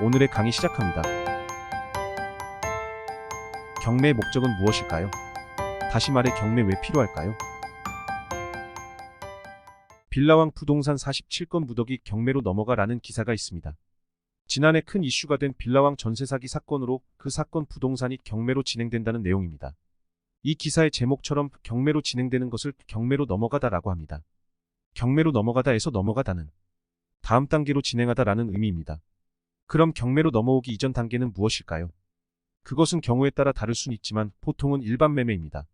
오늘의 강의 시작합니다. 경매의 목적은 무엇일까요? 다시 말해 경매 왜 필요할까요? 빌라왕 부동산 47건 무더기 경매로 넘어가라는 기사가 있습니다. 지난해 큰 이슈가 된 빌라왕 전세 사기 사건으로 그 사건 부동산이 경매로 진행된다는 내용입니다. 이 기사의 제목처럼 경매로 진행되는 것을 경매로 넘어가다라고 합니다. 경매로 넘어가다에서 넘어가다는 다음 단계로 진행하다라는 의미입니다. 그럼 경매로 넘어오기 이전 단계는 무엇일까요? 그것은 경우에 따라 다를 수는 있지만 보통은 일반 매매입니다.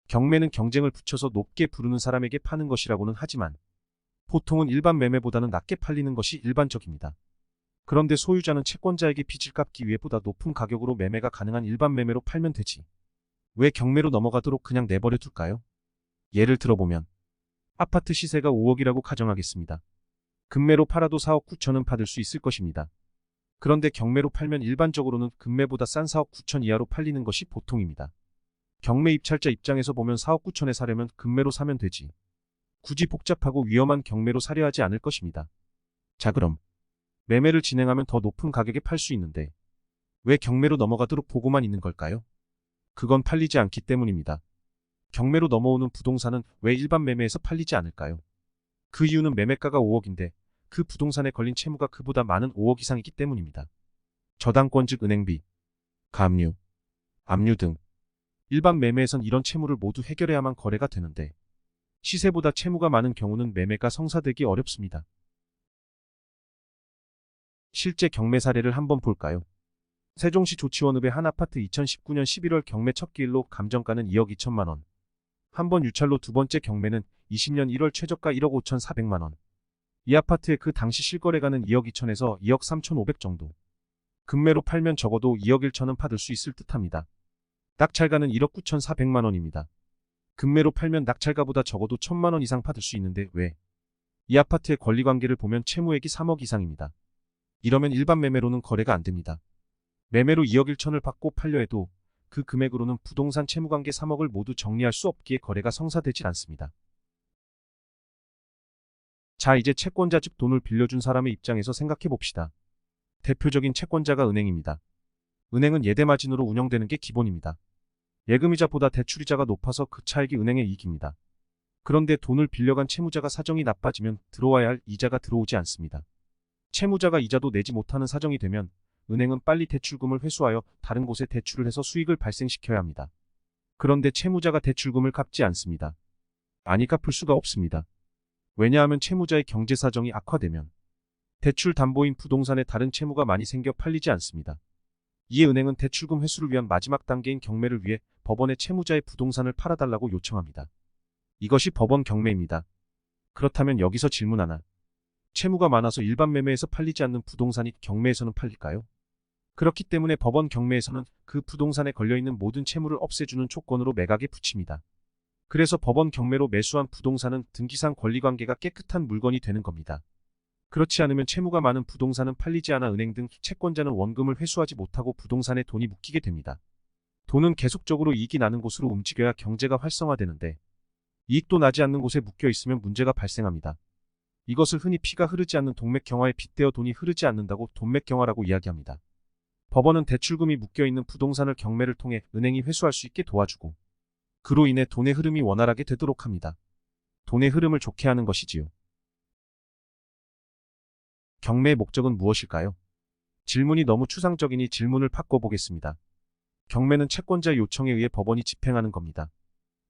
경매는 경쟁을 붙여서 높게 부르는 사람에게 파는 것이라고는 하지만 보통은 일반 매매보다는 낮게 팔리는 것이 일반적입니다. 그런데 소유자는 채권자에게 빚을 갚기 위해 보다 높은 가격으로 매매가 가능한 일반 매매로 팔면 되지. 왜 경매로 넘어가도록 그냥 내버려 둘까요? 예를 들어보면 아파트 시세가 5억이라고 가정하겠습니다. 금매로 팔아도 4억 9천은 받을 수 있을 것입니다. 그런데 경매로 팔면 일반적으로는 금매보다 싼 4억 9천 이하로 팔리는 것이 보통입니다. 경매 입찰자 입장에서 보면 4억 9천에 사려면 금매로 사면 되지. 굳이 복잡하고 위험한 경매로 사려 하지 않을 것입니다. 자, 그럼 매매를 진행하면 더 높은 가격에 팔 수 있는데 왜 경매로 넘어가도록 보고만 있는 걸까요? 그건 팔리지 않기 때문입니다. 경매로 넘어오는 부동산은 왜 일반 매매에서 팔리지 않을까요? 그 이유는 매매가가 5억인데 그 부동산에 걸린 채무가 그보다 많은 5억 이상이기 때문입니다. 저당권 즉 은행비, 가압류, 압류 등 일반 매매에선 이런 채무를 모두 해결해야만 거래가 되는데 시세보다 채무가 많은 경우는 매매가 성사되기 어렵습니다. 실제 경매 사례를 한번 볼까요? 세종시 조치원읍의 한 아파트 2019년 11월 경매 첫 기일로 감정가는 2억 2천만 원. 한 번 유찰로 두 번째 경매는 20년 1월 최저가 1억 5,400만 원. 이 아파트의 그 당시 실거래가는 2억 2천에서 2억 3,500 정도. 금매로 팔면 적어도 2억 1천은 받을 수 있을 듯합니다. 낙찰가는 1억 9,400만 원입니다. 금매로 팔면 낙찰가보다 적어도 1,000만 원 이상 받을 수 있는데 왜? 이 아파트의 권리관계를 보면 채무액이 3억 이상입니다. 이러면 일반 매매로는 거래가 안 됩니다. 매매로 2억 1천을 받고 팔려 해도 그 금액으로는 부동산 채무관계 3억을 모두 정리할 수 없기에 거래가 성사되질 않습니다. 자, 이제 채권자 즉 돈을 빌려준 사람의 입장에서 생각해 봅시다. 대표적인 채권자가 은행입니다. 은행은 예대마진으로 운영되는 게 기본입니다. 예금이자보다 대출이자가 높아서 그 차익이 은행의 이익입니다. 그런데 돈을 빌려간 채무자가 사정이 나빠지면 들어와야 할 이자가 들어오지 않습니다. 채무자가 이자도 내지 못하는 사정이 되면 은행은 빨리 대출금을 회수하여 다른 곳에 대출을 해서 수익을 발생시켜야 합니다. 그런데 채무자가 대출금을 갚지 않습니다. 아니 갚을 수가 없습니다. 왜냐하면 채무자의 경제사정이 악화되면 대출 담보인 부동산에 다른 채무가 많이 생겨 팔리지 않습니다. 이에 은행은 대출금 회수를 위한 마지막 단계인 경매를 위해 법원에 채무자의 부동산을 팔아달라고 요청합니다. 이것이 법원 경매입니다. 그렇다면 여기서 질문 하나. 채무가 많아서 일반 매매에서 팔리지 않는 부동산이 경매에서는 팔릴까요? 그렇기 때문에 법원 경매에서는 그 부동산에 걸려있는 모든 채무를 없애주는 조건으로 매각에 붙입니다. 그래서 법원 경매로 매수한 부동산은 등기상 권리관계가 깨끗한 물건이 되는 겁니다. 그렇지 않으면 채무가 많은 부동산은 팔리지 않아 은행 등 채권자는 원금을 회수하지 못하고 부동산에 돈이 묶이게 됩니다. 돈은 계속적으로 이익이 나는 곳으로 움직여야 경제가 활성화되는데 이익도 나지 않는 곳에 묶여 있으면 문제가 발생합니다. 이것을 흔히 피가 흐르지 않는 동맥경화에 빗대어 돈이 흐르지 않는다고 돈맥경화라고 이야기합니다. 법원은 대출금이 묶여있는 부동산을 경매를 통해 은행이 회수할 수 있게 도와주고 그로 인해 돈의 흐름이 원활하게 되도록 합니다. 돈의 흐름을 좋게 하는 것이지요. 경매의 목적은 무엇일까요? 질문이 너무 추상적이니 질문을 바꿔보겠습니다. 경매는 채권자의 요청에 의해 법원이 집행하는 겁니다.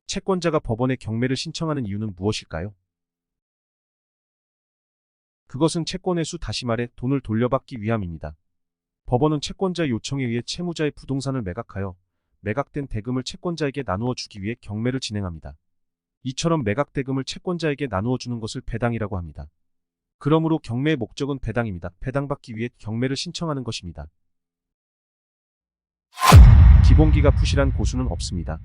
채권자가 법원에 경매를 신청하는 이유는 무엇일까요? 그것은 채권 회수 다시 말해 돈을 돌려받기 위함입니다. 법원은 채권자의 요청에 의해 채무자의 부동산을 매각하여 매각된 대금을 채권자에게 나누어 주기 위해 경매를 진행합니다. 이처럼 매각 대금을 채권자에게 나누어 주는 것을 배당이라고 합니다. 그러므로 경매의 목적은 배당입니다. 배당받기 위해 경매를 신청하는 것입니다. 기본기가 부실한 고수는 없습니다.